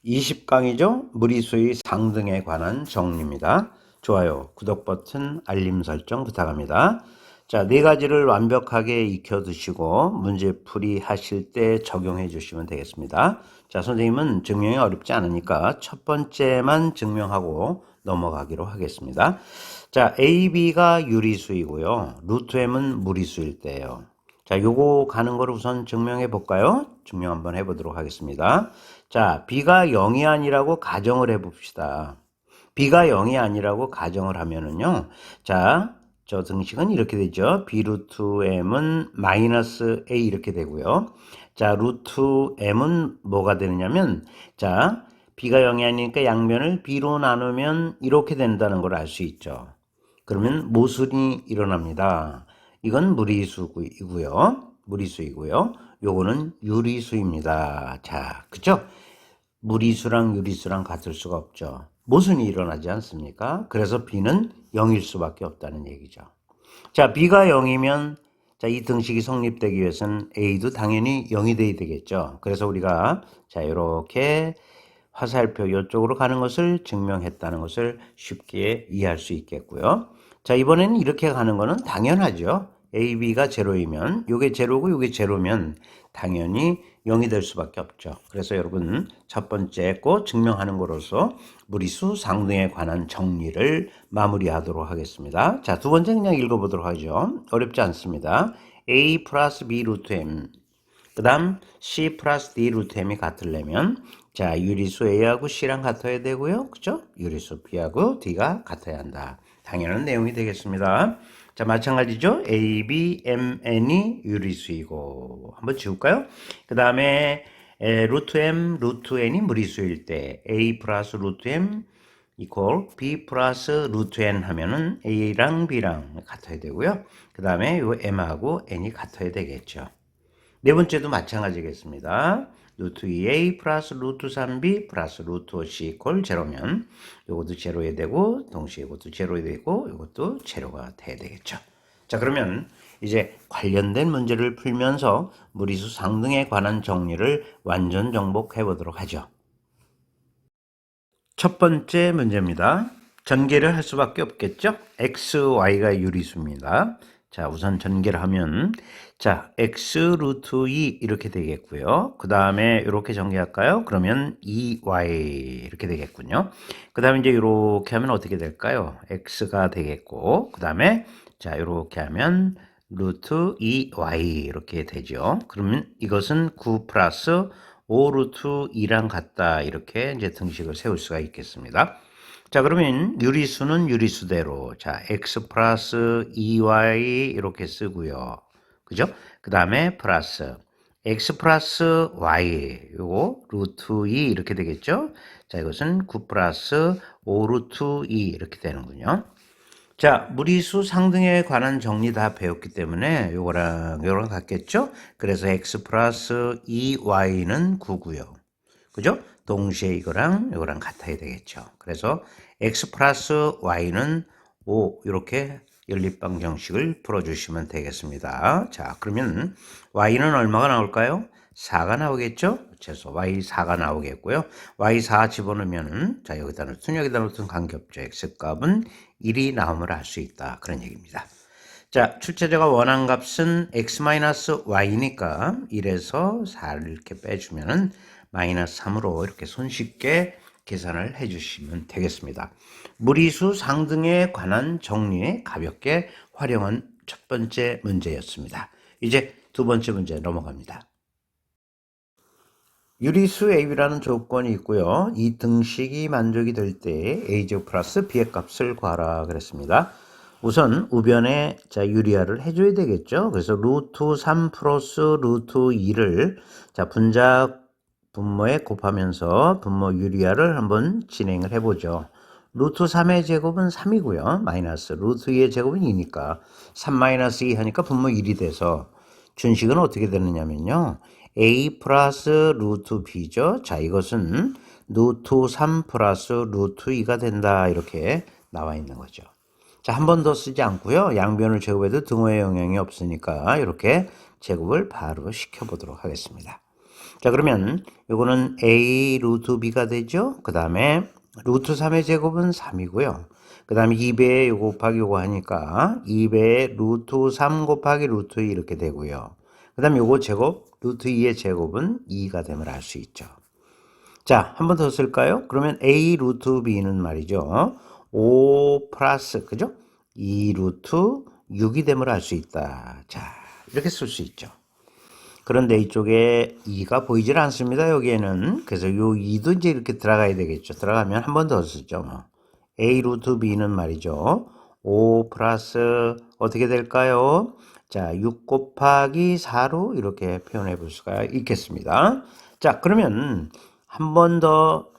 20강이죠. 무리수의 상등에 관한 정리입니다. 좋아요, 구독 버튼, 알림 설정 부탁합니다. 자, 네 가지를 완벽하게 익혀 두시고 문제풀이 하실 때 적용해 주시면 되겠습니다. 자, 선생님은 증명이 어렵지 않으니까 첫 번째만 증명하고 넘어가기로 하겠습니다. 자, A, B가 유리수이고요. 루트 M은 무리수일 때예요. 자, 요거 가는 거를 우선 증명해 볼까요? 증명 한번 해 보도록 하겠습니다. 자, B가 0이 아니라고 가정을 해 봅시다. B가 0이 아니라고 가정을 하면은요. 자, 저 등식은 이렇게 되죠. B 루트 M은 마이너스 A 이렇게 되고요. 자, 루트 M은 뭐가 되느냐면, 자, B가 0이 아니니까 양변을 B로 나누면 이렇게 된다는 걸 알 수 있죠. 그러면 모순이 일어납니다. 이건 무리수이고요. 요거는 유리수입니다. 자, 그죠? 무리수랑 유리수랑 같을 수가 없죠. 모순이 일어나지 않습니까? 그래서 B는 0일 수밖에 없다는 얘기죠. 자, B가 0이면 자, 이 등식이 성립되기 위해서는 A도 당연히 0이 돼야 되겠죠. 그래서 우리가 자, 이렇게 화살표 이쪽으로 가는 것을 증명했다는 것을 쉽게 이해할 수 있겠고요. 자, 이번에는 이렇게 가는 거는 당연하죠. A, B가 제로이면 요게 제로고 요게 제로면 당연히 0이 될 수밖에 없죠. 그래서 여러분 첫 번째 거 증명하는 거로서 무리수 상등에 관한 정리를 마무리하도록 하겠습니다. 자, 두 번째 그냥 읽어보도록 하죠. 어렵지 않습니다. A 플러스 B 루트 M 그 다음 C 플러스 D 루트 M이 같으려면 자, 유리수 A하고 C랑 같아야 되고요. 그죠? 유리수 B하고 D가 같아야 한다. 당연한 내용이 되겠습니다. 자, 마찬가지죠. A, B, M, N이 유리수이고 한번 지울까요? 그 다음에 루트 M, 루트 N이 무리수일 때 A 플러스 루트 M 이퀄 B 플러스 루트 N 하면은 A랑 B랑 같아야 되고요. 그 다음에 요 M하고 N이 같아야 되겠죠. 네 번째도 마찬가지겠습니다. 루트 2a 플러스 루트 3b 플러스 루트 5c 이퀄 제로면 이것도 제로에 되고 동시에 이것도 제로에 되고 이것도 제로가 돼야 되겠죠. 자, 그러면 이제 관련된 문제를 풀면서 무리수 상등에 관한 정리를 완전 정복해 보도록 하죠. 첫 번째 문제입니다. 전개를 할 수밖에 없겠죠. x, y가 유리수입니다. 자, 우선 전개를 하면 자, x 루트 2 이렇게 되겠고요. 그 다음에 이렇게 전개할까요? 그러면 2y 이렇게 되겠군요. 그 다음에 이제 이렇게 하면 어떻게 될까요? x가 되겠고 그 다음에 자, 이렇게 하면 루트 2y 이렇게 되죠. 그러면 이것은 9 플러스 5 루트 2랑 같다 이렇게 이제 등식을 세울 수가 있겠습니다. 자, 그러면 유리수는 유리수대로 자, x 플러스 2y 이렇게 쓰고요. 그죠? 그 다음에 플러스 x 플러스 y 요거 루트 2 이렇게 되겠죠? 자, 이것은 9 플러스 5 루트 2 이렇게 되는군요. 자, 무리수 상등에 관한 정리 다 배웠기 때문에 요거랑 같겠죠? 그래서 x 플러스 2y는 9고요. 그죠? 동시에 이거랑 같아야 되겠죠. 그래서 x 플러스 y는 5 이렇게 연립방정식을 풀어주시면 되겠습니다. 자, 그러면 y는 얼마가 나올까요? 4가 나오겠죠? 그래서 y 4가 나오겠고요. y 4 집어넣으면 자, 여기다 넣든 여기다 넣든 관계없죠. x 값은 1이 나옴을 알 수 있다. 그런 얘기입니다. 자, 출제자가 원한 값은 x-y니까 1에서 4를 이렇게 빼주면은 마이너스 3으로 이렇게 손쉽게 계산을 해주시면 되겠습니다. 무리수 상등에 관한 정리에 가볍게 활용한 첫 번째 문제였습니다. 이제 두 번째 문제 넘어갑니다. 유리수 A라는 조건이 있고요. 이 등식이 만족이 될 때 A제곱 플러스 B의 값을 구하라 그랬습니다. 우선 우변에 자 유리화를 해줘야 되겠죠. 그래서 루트 3 플러스 루트 2를 자 분자 분모에 곱하면서 분모 유리화를 한번 진행을 해보죠. 루트 3의 제곱은 3이고요. 마이너스 루트 2의 제곱은 2니까 3 마이너스 2 하니까 분모 1이 돼서 준식은 어떻게 되느냐면요. a 플러스 루트 b죠. 자, 이것은 루트 3 플러스 루트 2가 된다. 이렇게 나와 있는 거죠. 자, 한 번 더 쓰지 않고요. 양변을 제곱해도 등호의 영향이 없으니까 이렇게 제곱을 바로 시켜보도록 하겠습니다. 자, 그러면 요거는 a 루트 b가 되죠. 그 다음에 루트 3의 제곱은 3이고요. 그 다음에 2배에 요거 곱하기 요거 하니까 2배에 루트 3 곱하기 루트 2 이렇게 되고요. 그 다음에 요거 제곱, 루트 2의 제곱은 2가 됨을 알 수 있죠. 자, 한 번 더 쓸까요? 그러면 a 루트 b는 말이죠. 5 플러스, 그죠? 2 루트 6이 됨을 알 수 있다. 자, 이렇게 쓸 수 있죠. 그런데 이쪽에 2가 보이질 않습니다. 여기에는. 그래서 요 2도 이제 이렇게 들어가야 되겠죠. 들어가면 한 번 더 쓰죠. 뭐. a 루트 b는 말이죠. 5 플러스 어떻게 될까요? 자, 6 곱하기 4로 이렇게 표현해 볼 수가 있겠습니다. 자, 그러면 한 번 더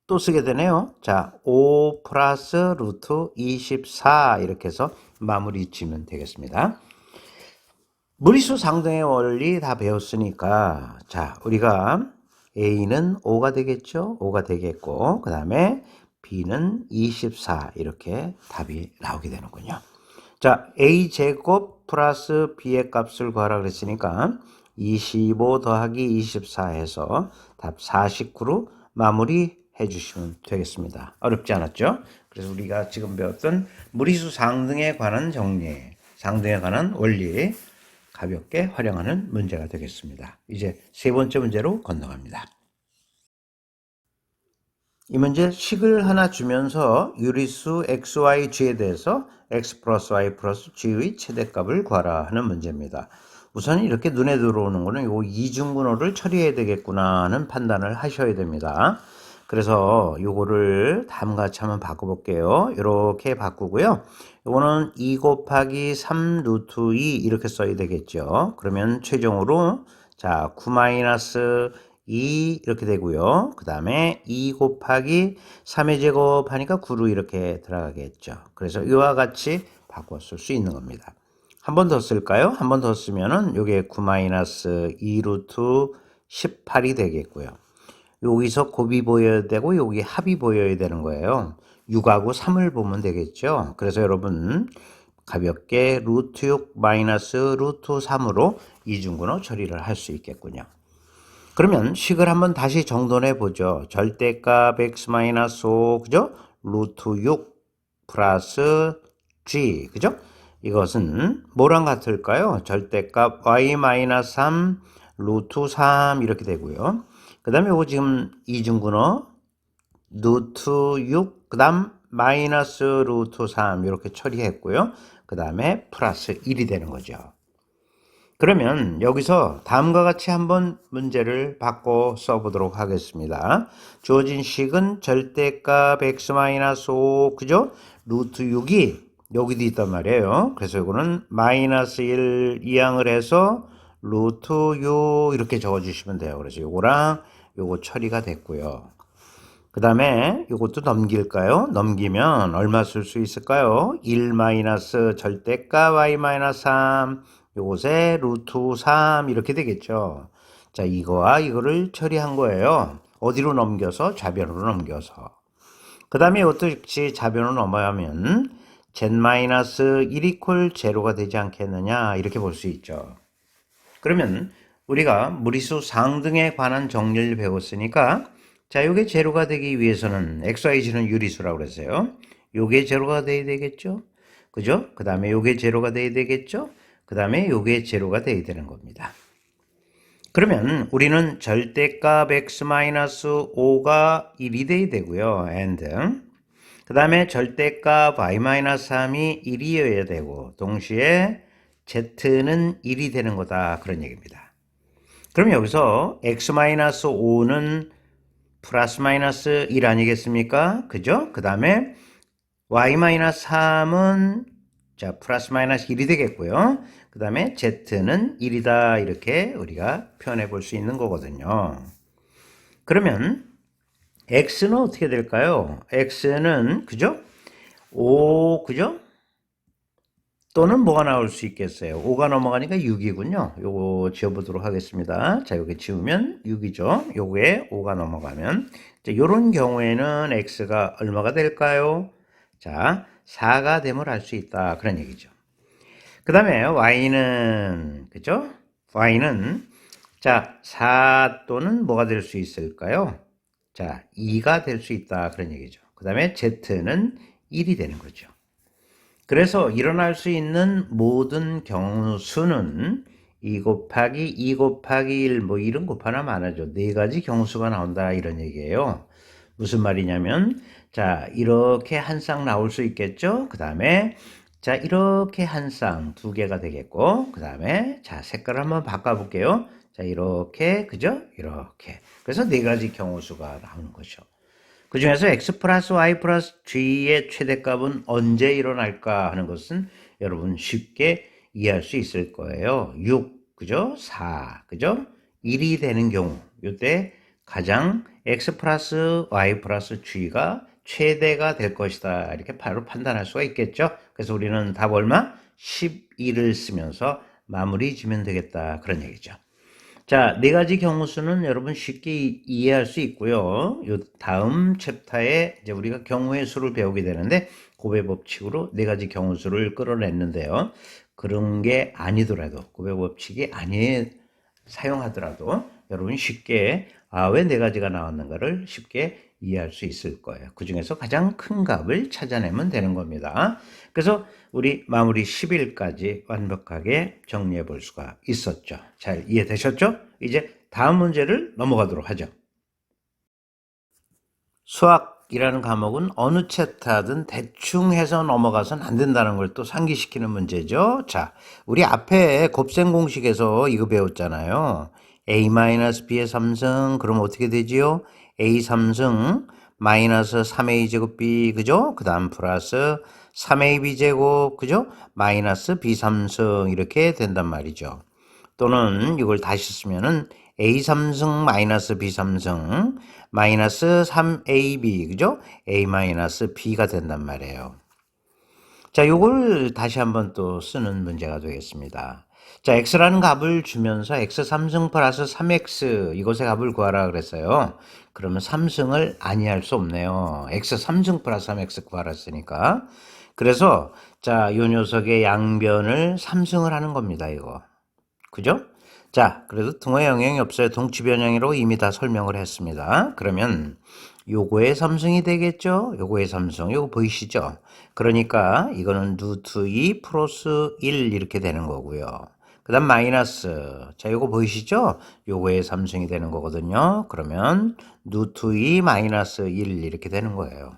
또 쓰게 되네요. 자, 5 플러스 루트 24 이렇게 해서 마무리 지면 되겠습니다. 무리수 상등의 원리 다 배웠으니까 자, 우리가 A는 5가 되겠죠. 5가 되겠고 그 다음에 B는 24 이렇게 답이 나오게 되는군요. 자, A제곱 플러스 B의 값을 구하라 그랬으니까 25 더하기 24 해서 답 49로 마무리 해주시면 되겠습니다. 어렵지 않았죠? 그래서 우리가 지금 배웠던 무리수 상등에 관한 정리, 상등에 관한 원리 가볍게 활용하는 문제가 되겠습니다. 이제 세 번째 문제로 건너갑니다. 이 문제 식을 하나 주면서 유리수 x, y, g에 대해서 x 플러스 y 플러스 g의 최대값을 구하라 하는 문제입니다. 우선 이렇게 눈에 들어오는 거는 요 이중분호를 처리해야 되겠구나 하는 판단을 하셔야 됩니다. 그래서 요거를 다음과 같이 한번 바꿔볼게요. 이렇게 바꾸고요. 요거는 2 곱하기 3 루트 2 이렇게 써야 되겠죠. 그러면 최종으로 자 9 마이너스 2 이렇게 되고요. 그 다음에 2 곱하기 3의 제곱 하니까 9로 이렇게 들어가겠죠. 그래서 이와 같이 바꿔 쓸 수 있는 겁니다. 한 번 더 쓸까요? 한 번 더 쓰면은 요게 9 마이너스 2 루트 18이 되겠고요. 여기서 곱이 보여야 되고 여기 합이 보여야 되는 거예요. 6하고 3을 보면 되겠죠. 그래서 여러분 가볍게 루트 6 마이너스 루트 3으로 이중분호 처리를 할 수 있겠군요. 그러면 식을 한번 다시 정돈해 보죠. 절대값 x 마이너스 5 그죠? 루트 6 플러스 g 그죠? 이것은 뭐랑 같을까요? 절대값 y 마이너스 3 루트 3 이렇게 되고요. 그 다음에 이거 지금 이중분호 루트 6 그 다음 마이너스 루트 3 이렇게 처리했고요. 그 다음에 플러스 1이 되는 거죠. 그러면 여기서 다음과 같이 한번 문제를 바꿔 써보도록 하겠습니다. 주어진 식은 절대값 x-5 그죠? 루트 6이 여기도 있단 말이에요. 그래서 이거는 마이너스 1 이항을 해서 루트 6 이렇게 적어주시면 돼요. 그래서 요거랑 요거 처리가 됐고요. 그 다음에 요것도 넘길까요? 넘기면 얼마 쓸 수 있을까요? 1 마이너스 절대값 y 마이너스 3 요것에 루트 3 이렇게 되겠죠. 자, 이거와 이거를 처리한 거예요. 어디로 넘겨서? 좌변으로 넘겨서. 그 다음에 이것도 역시 좌변으로 넘어가면 z-1 이퀄 제로가 되지 않겠느냐 이렇게 볼 수 있죠. 그러면 우리가 무리수 상등에 관한 정리를 배웠으니까 자, 요게 제로가 되기 위해서는 XYZ는 유리수라고 그랬어요. 요게 제로가 돼야 되겠죠? 그죠? 그 다음에 요게 제로가 돼야 되겠죠? 그 다음에 요게 제로가 돼야 되는 겁니다. 그러면 우리는 절대값 x-5가 1이 돼야 되고요. and 그 다음에 절대값 y-3이 1이어야 되고 동시에 z는 1이 되는 거다. 그런 얘기입니다. 그럼 여기서 x-5는 플러스 마이너스 1 아니겠습니까? 그죠? 그 다음에 y-3은 자, 플러스 마이너스 1이 되겠고요. 그 다음에 z는 1이다. 이렇게 우리가 표현해 볼 수 있는 거거든요. 그러면 x는 어떻게 될까요? x는 그죠? 5 그죠? 또는 뭐가 나올 수 있겠어요? 5가 넘어가니까 6이군요. 요거 지워보도록 하겠습니다. 자, 여기 지우면 6이죠. 요거에 5가 넘어가면 자, 요런 경우에는 x가 얼마가 될까요? 자, 4가 됨을 알 수 있다. 그런 얘기죠. 그 다음에 y는 그죠? y는 자, 4 또는 뭐가 될 수 있을까요? 자, 2가 될 수 있다. 그런 얘기죠. 그 다음에 z는 1이 되는 거죠. 그래서 일어날 수 있는 모든 경우 수는 2 곱하기 2 곱하기 1 뭐 이런 곱하나 마나죠. 네 가지 경우수가 나온다 이런 얘기예요. 무슨 말이냐면 자 이렇게 한 쌍 나올 수 있겠죠. 그 다음에 자 이렇게 한 쌍 두 개가 되겠고 그 다음에 자 색깔을 한번 바꿔볼게요. 자 이렇게 그죠? 이렇게 그래서 네 가지 경우수가 나오는 거죠. 그 중에서 x 플러스 y 플러스 g의 최대값은 언제 일어날까 하는 것은 여러분 쉽게 이해할 수 있을 거예요. 6, 그죠? 4, 그죠? 1이 되는 경우, 이때 가장 x 플러스 y 플러스 g가 최대가 될 것이다. 이렇게 바로 판단할 수가 있겠죠? 그래서 우리는 답 얼마? 11을 쓰면서 마무리 지면 되겠다. 그런 얘기죠. 자, 네 가지 경우수는 여러분 쉽게 이해할 수 있고요. 요 다음 챕터에 이제 우리가 경우의 수를 배우게 되는데 곱의 법칙으로 네 가지 경우수를 끌어냈는데요. 그런 게 아니더라도 곱의 법칙이 사용하더라도 여러분 쉽게 왜 네 가지가 나왔는가를 쉽게 이해할 수 있을 거예요. 그 중에서 가장 큰 값을 찾아내면 되는 겁니다. 그래서 우리 마무리 10일까지 완벽하게 정리해 볼 수가 있었죠. 잘 이해되셨죠? 이제 다음 문제를 넘어가도록 하죠. 수학이라는 과목은 어느 챕터든 대충 해서 넘어가선 안 된다는 걸 또 상기시키는 문제죠. 자, 우리 앞에 곱셈 공식에서 이거 배웠잖아요. a-b의 3승 그럼 어떻게 되지요? a 3승 마이너스 3a 제곱 b 그죠? 그 다음 플러스 3ab 제곱 그죠? 마이너스 b 3승 이렇게 된단 말이죠. 또는 이걸 다시 쓰면은 a 3승 마이너스 b 3승 마이너스 3ab 그죠? a 마이너스 b가 된단 말이에요. 자, 요걸 다시 한번 또 쓰는 문제가 되겠습니다. 자, x라는 값을 주면서 x 3승 플러스 3x 이것의 값을 구하라 그랬어요. 그러면 3승을 아니할 수 없네요. x 3승 플러스 3x 구하라 했으니까. 그래서 자, 요 녀석의 양변을 3승을 하는 겁니다, 이거. 그죠? 자, 그래도 등호에 영향이 없어요. 동치 변형으로 이미 다 설명을 했습니다. 그러면 요거의 3승이 되겠죠? 요거의 3승. 요거 보이시죠? 그러니까 이거는 루트 2 플러스 1 이렇게 되는 거고요. 그 다음 마이너스. 자, 요거 보이시죠? 요거의 3승이 되는 거거든요. 그러면 루트 2 마이너스 1 이렇게 되는 거예요.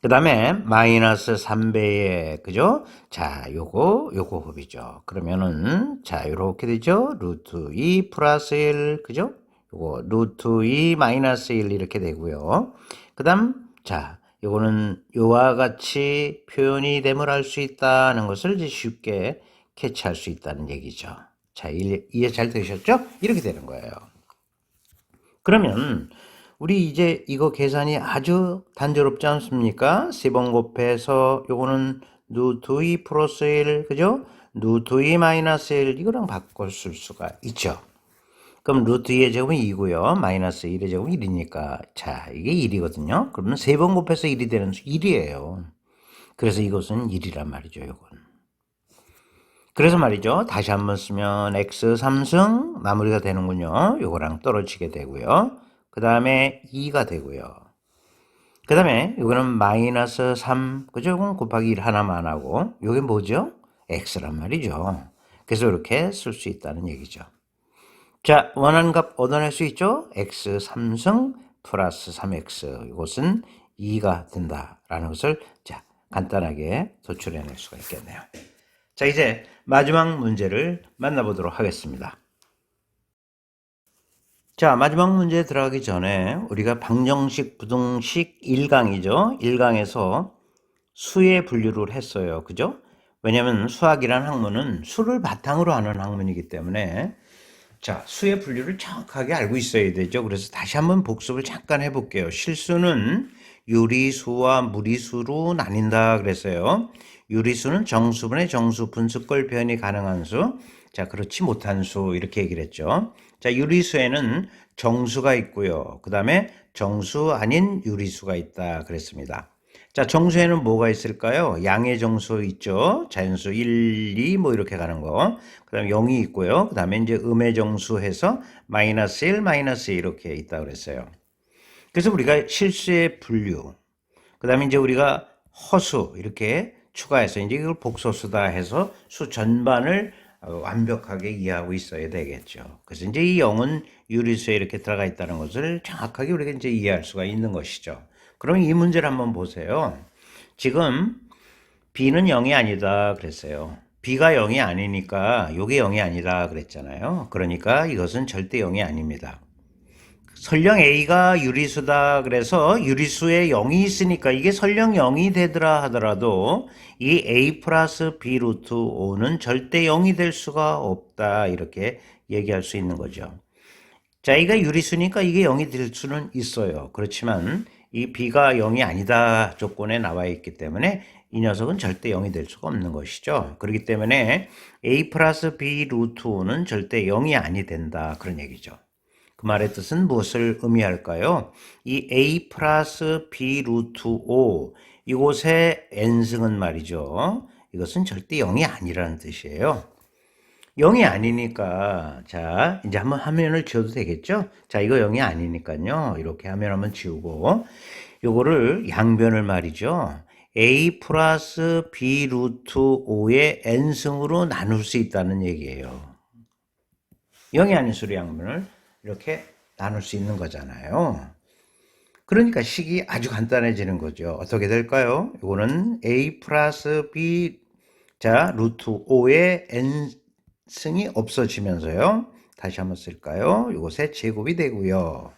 그 다음에 마이너스 3배의 그죠? 자, 요거 곱이죠. 그러면은 자, 요렇게 되죠? 루트 2 플러스 1 그죠? 요거 루트 2 마이너스 1 이렇게 되고요. 그 다음 자, 요거는 요와 같이 표현이 됨을 알 수 있다는 것을 이제 쉽게 캐치할 수 있다는 얘기죠. 자, 이해 잘 되셨죠? 이렇게 되는 거예요. 그러면 우리 이제 이거 계산이 아주 단조롭지 않습니까? 3번 곱해서 요거는 루트 2 플러스 1 그죠? 루트 2 마이너스 1 이거랑 바꿔 쓸 수가 있죠. 그럼 루트 2의 제곱은 2고요. 마이너스 1의 제곱은 1이니까 자 이게 1이거든요. 그러면 3번 곱해서 1이 되는 수 1이에요. 그래서 이것은 1이란 말이죠. 요건. 그래서 말이죠. 다시 한번 쓰면 x 3승 마무리가 되는군요. 요거랑 떨어지게 되고요. 그 다음에 2가 되고요. 그 다음에 이거는 마이너스 3, 그죠? 이건 곱하기 1 하나만 하고, 이게 뭐죠? x란 말이죠. 그래서 이렇게 쓸 수 있다는 얘기죠. 자, 원하는 값 얻어낼 수 있죠? x 3승 플러스 3x. 이것은 2가 된다라는 것을 자, 간단하게 도출해낼 수가 있겠네요. 자, 이제 마지막 문제를 만나보도록 하겠습니다. 자, 마지막 문제에 들어가기 전에 우리가 방정식, 부등식 1강이죠. 1강에서 수의 분류를 했어요. 그죠? 왜냐하면 수학이란 학문은 수를 바탕으로 하는 학문이기 때문에 자, 수의 분류를 정확하게 알고 있어야 되죠. 그래서 다시 한번 복습을 잠깐 해볼게요. 실수는 유리수와 무리수로 나뉜다 그랬어요. 유리수는 정수분의 정수, 분수꼴 변이 가능한 수. 자, 그렇지 못한 수 이렇게 얘기를 했죠. 자, 유리수에는 정수가 있고요. 그 다음에 정수 아닌 유리수가 있다 그랬습니다. 자, 정수에는 뭐가 있을까요? 양의 정수 있죠. 자연수 1, 2 뭐 이렇게 가는 거. 그 다음에 0이 있고요. 그 다음에 이제 음의 정수 해서 마이너스 1, 마이너스 2 이렇게 있다 그랬어요. 그래서 우리가 실수의 분류, 그 다음에 이제 우리가 허수 이렇게 추가해서 이제 이걸 복소수다 해서 수 전반을 완벽하게 이해하고 있어야 되겠죠. 그래서 이제 이 0은 유리수에 이렇게 들어가 있다는 것을 정확하게 우리가 이제 이해할 수가 있는 것이죠. 그럼 이 문제를 한번 보세요. 지금 B는 0이 아니다 그랬어요. B가 0이 아니니까 이게 0이 아니다 그랬잖아요. 그러니까 이것은 절대 0이 아닙니다. 설령 A가 유리수다 그래서 유리수에 0이 있으니까 이게 설령 0이 되더라 하더라도 이 A 플러스 B 루트 5는 절대 0이 될 수가 없다 이렇게 얘기할 수 있는 거죠. 자, A가 유리수니까 이게 0이 될 수는 있어요. 그렇지만 이 B가 0이 아니다 조건에 나와 있기 때문에 이 녀석은 절대 0이 될 수가 없는 것이죠. 그렇기 때문에 A 플러스 B 루트 5는 절대 0이 아니 된다 그런 얘기죠. 그 말의 뜻은 무엇을 의미할까요? 이 A 플러스 B 루트 5 이곳의 n승은 말이죠. 이것은 절대 0이 아니라는 뜻이에요. 0이 아니니까 자 이제 한번 화면을 지워도 되겠죠? 자 이거 0이 아니니까요. 이렇게 화면 한번 지우고 요거를 양변을 말이죠. A 플러스 B 루트 5의 n승으로 나눌 수 있다는 얘기예요. 0이 아닌 수의 양변을 이렇게 나눌 수 있는 거잖아요. 그러니까 식이 아주 간단해지는 거죠. 어떻게 될까요? 이거는 A 플러스 B 자 루트 5의 n승이 없어지면서요. 다시 한번 쓸까요? 이것의 제곱이 되고요.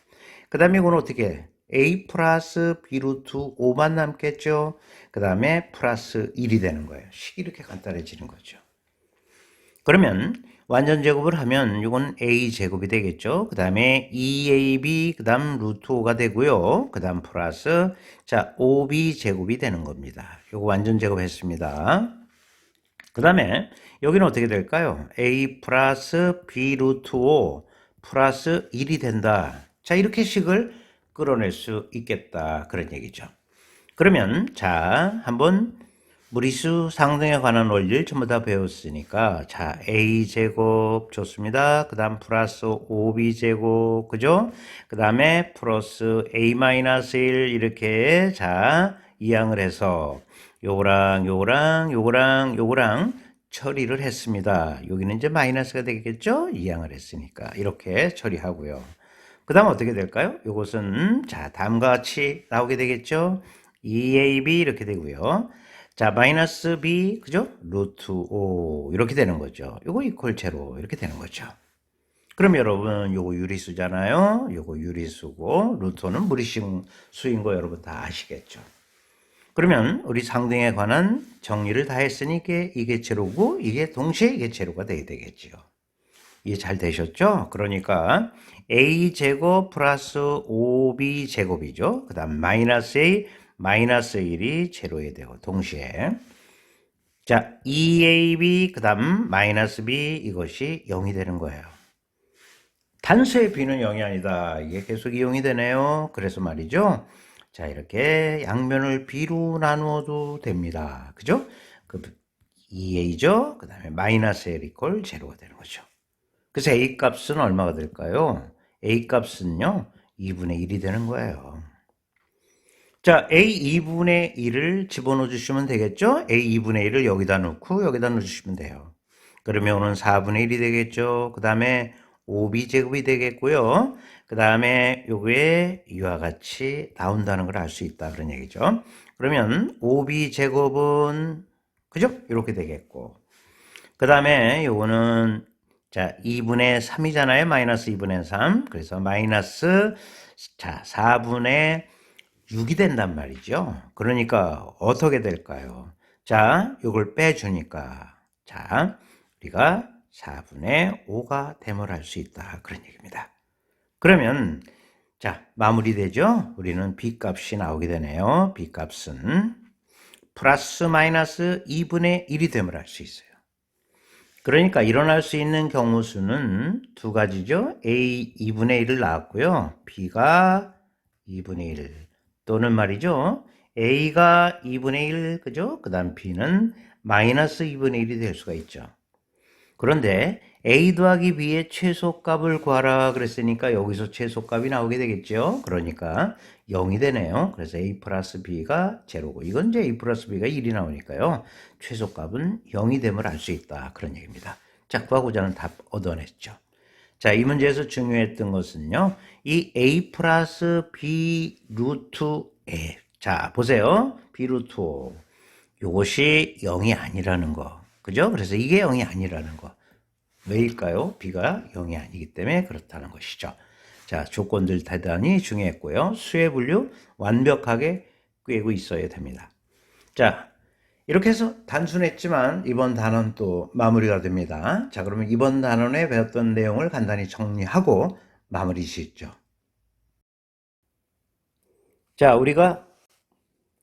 그 다음에 이건 어떻게 A 플러스 B 루트 5만 남겠죠. 그 다음에 플러스 1이 되는 거예요. 식이 이렇게 간단해지는 거죠. 그러면 완전 제곱을 하면 이건 A 제곱이 되겠죠. 그 다음에 2AB 그 다음 루트 5가 되고요. 그 다음 플러스 자 5B 제곱이 되는 겁니다. 이거 완전 제곱했습니다. 그 다음에 여기는 어떻게 될까요? A 플러스 B 루트 5 플러스 1이 된다. 자 이렇게 식을 끌어낼 수 있겠다 그런 얘기죠. 그러면 자 한번 무리수 상등에 관한 원리를 전부 다 배웠으니까 자 a제곱 좋습니다. 그 다음 플러스 5b제곱 그죠? 그 다음에 플러스 a-1 이렇게 자 이항을 해서 요거랑 처리를 했습니다. 여기는 이제 마이너스가 되겠죠? 이항을 했으니까 이렇게 처리하고요. 그 다음 어떻게 될까요? 요것은 자 다음과 같이 나오게 되겠죠? 2ab 이렇게 되고요. 자, 마이너스 b, 그죠? 루트 5, 이렇게 되는 거죠. 요거 이퀄 제로, 이렇게 되는 거죠. 그럼 여러분, 요거 유리수잖아요. 요거 유리수고, 루트 5는 무리수인 거 여러분 다 아시겠죠? 그러면 우리 상등에 관한 정리를 다 했으니까 이게 제로고, 이게 동시에 이게 제로가 돼야 되겠죠. 이해 잘 되셨죠? 그러니까 a제곱 플러스 5b제곱이죠. 그 다음 마이너스 a 마이너스 1이 제로에 되고 동시에 자 2ab 그 다음 마이너스 b 이것이 0이 되는 거예요. 단수의 b는 0이 아니다. 이게 계속 이용이 되네요. 그래서 말이죠. 자 이렇게 양면을 b로 나누어도 됩니다. 그죠? 그 2a죠. 그 다음에 마이너스 1 이퀄 제로가 되는 거죠. 그래서 a 값은 얼마가 될까요? a 값은요 2분의 1이 되는 거예요. 자, A 2분의 1을 집어넣어 주시면 되겠죠? A 2분의 1을 여기다 넣고 여기다 넣어 주시면 돼요. 그러면 오는 4분의 1이 되겠죠? 그 다음에 5B 제곱이 되겠고요. 그 다음에 요게 이와 같이 나온다는 걸 알 수 있다 그런 얘기죠. 그러면 5B 제곱은 그죠? 이렇게 되겠고. 그 다음에 요거는 자 2분의 3이잖아요. 마이너스 2분의 3. 그래서 마이너스 자 4분의 6이 된단 말이죠. 그러니까 어떻게 될까요? 자, 이걸 빼주니까 자, 우리가 4분의 5가 대물할 수 있다. 그런 얘기입니다. 그러면 자, 마무리되죠? 우리는 B값이 나오게 되네요. B값은 플러스 마이너스 2분의 1이 대물할 수 있어요. 그러니까 일어날 수 있는 경우 수는 두 가지죠. A 2분의 1을 나왔고요. B가 2분의 1 또는 말이죠. A가 2분의 1, 그죠? 그 다음 B는 마이너스 2분의 1이 될 수가 있죠. 그런데 A 더하기 B의 최소값을 구하라 그랬으니까 여기서 최소값이 나오게 되겠죠. 그러니까 0이 되네요. 그래서 A 플러스 B가 제로고 이건 이제 A 플러스 B가 1이 나오니까요. 최소값은 0이 됨을 알 수 있다. 그런 얘기입니다. 자, 구하고자 하는 답 얻어냈죠. 자, 이 문제에서 중요했던 것은요. 이 A 플러스 B 루트 A. 자, 보세요. B 루트 5. 요것이 0이 아니라는 거. 그죠? 그래서 이게 0이 아니라는 거. 왜일까요? B가 0이 아니기 때문에 그렇다는 것이죠. 자, 조건들 대단히 중요했고요. 수의 분류 완벽하게 꿰고 있어야 됩니다. 자, 이렇게 해서 단순했지만 이번 단원 또 마무리가 됩니다. 자, 그러면 이번 단원에 배웠던 내용을 간단히 정리하고 마무리 짓죠. 자, 우리가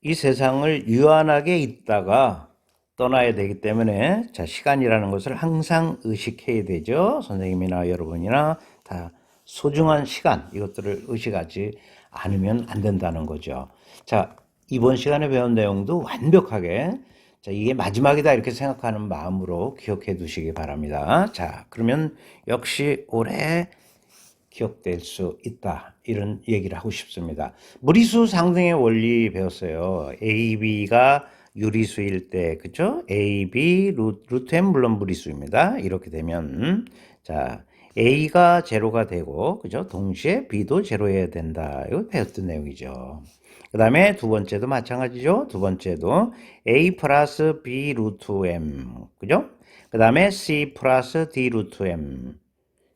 이 세상을 유한하게 있다가 떠나야 되기 때문에 자, 시간이라는 것을 항상 의식해야 되죠. 선생님이나 여러분이나 다 소중한 시간 이것들을 의식하지 않으면 안 된다는 거죠. 자, 이번 시간에 배운 내용도 완벽하게 자, 이게 마지막이다 이렇게 생각하는 마음으로 기억해 두시기 바랍니다. 자, 그러면 역시 올해 기억될 수 있다. 이런 얘기를 하고 싶습니다. 무리수 상등의 원리 배웠어요. A, B가 유리수일 때, 그죠? A, B, 루트는 물론 무리수입니다. 이렇게 되면, 자, A가 제로가 되고, 그죠? 동시에 B도 제로해야 된다. 이거 배웠던 내용이죠. 그 다음에 두 번째도 마찬가지죠. 두 번째도 A 플러스 B 루트 M, 그죠? 그 다음에 C 플러스 D 루트 M.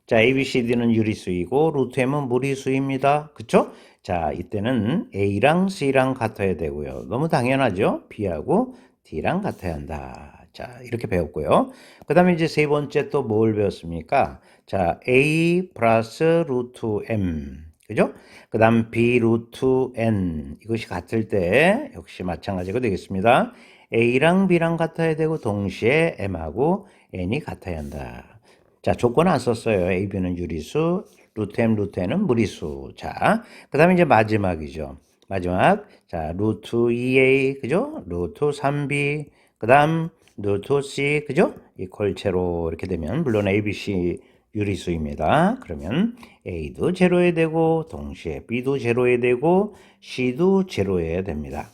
자, A, B, C, D는 유리수이고 루트 M은 무리수입니다. 그쵸? 자, 이때는 A랑 C랑 같아야 되고요. 너무 당연하죠? B하고 D랑 같아야 한다. 자, 이렇게 배웠고요. 그 다음에 이제 세 번째 또 뭘 배웠습니까? 자, A 플러스 루트 M. 그죠? 그 다음 B 루트 N. 이것이 같을 때 역시 마찬가지가 되겠습니다. A랑 B랑 같아야 되고 동시에 M하고 N이 같아야 한다. 자, 조건 안 썼어요. A, B는 유리수, 루트 M, 루트 N은 무리수. 자, 그 다음에 이제 마지막이죠. 마지막. 자, 루트 2A, 그죠? 루트 3B, 그 다음 루트 C, 그죠? 이퀄 제로 이렇게 되면, 물론 A, B, C 유리수입니다. 그러면 A도 제로해야 되고, 동시에 B도 제로해야 되고, C도 제로해야 됩니다.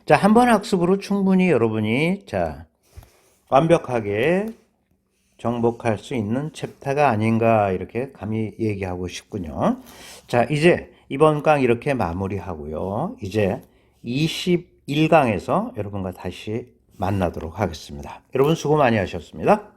자, 한 번 학습으로 충분히 여러분이, 자, 완벽하게 정복할 수 있는 챕터가 아닌가 이렇게 감히 얘기하고 싶군요. 자, 이제 이번 강 이렇게 마무리하고요. 이제 21강에서 여러분과 다시 만나도록 하겠습니다. 여러분 수고 많이 하셨습니다.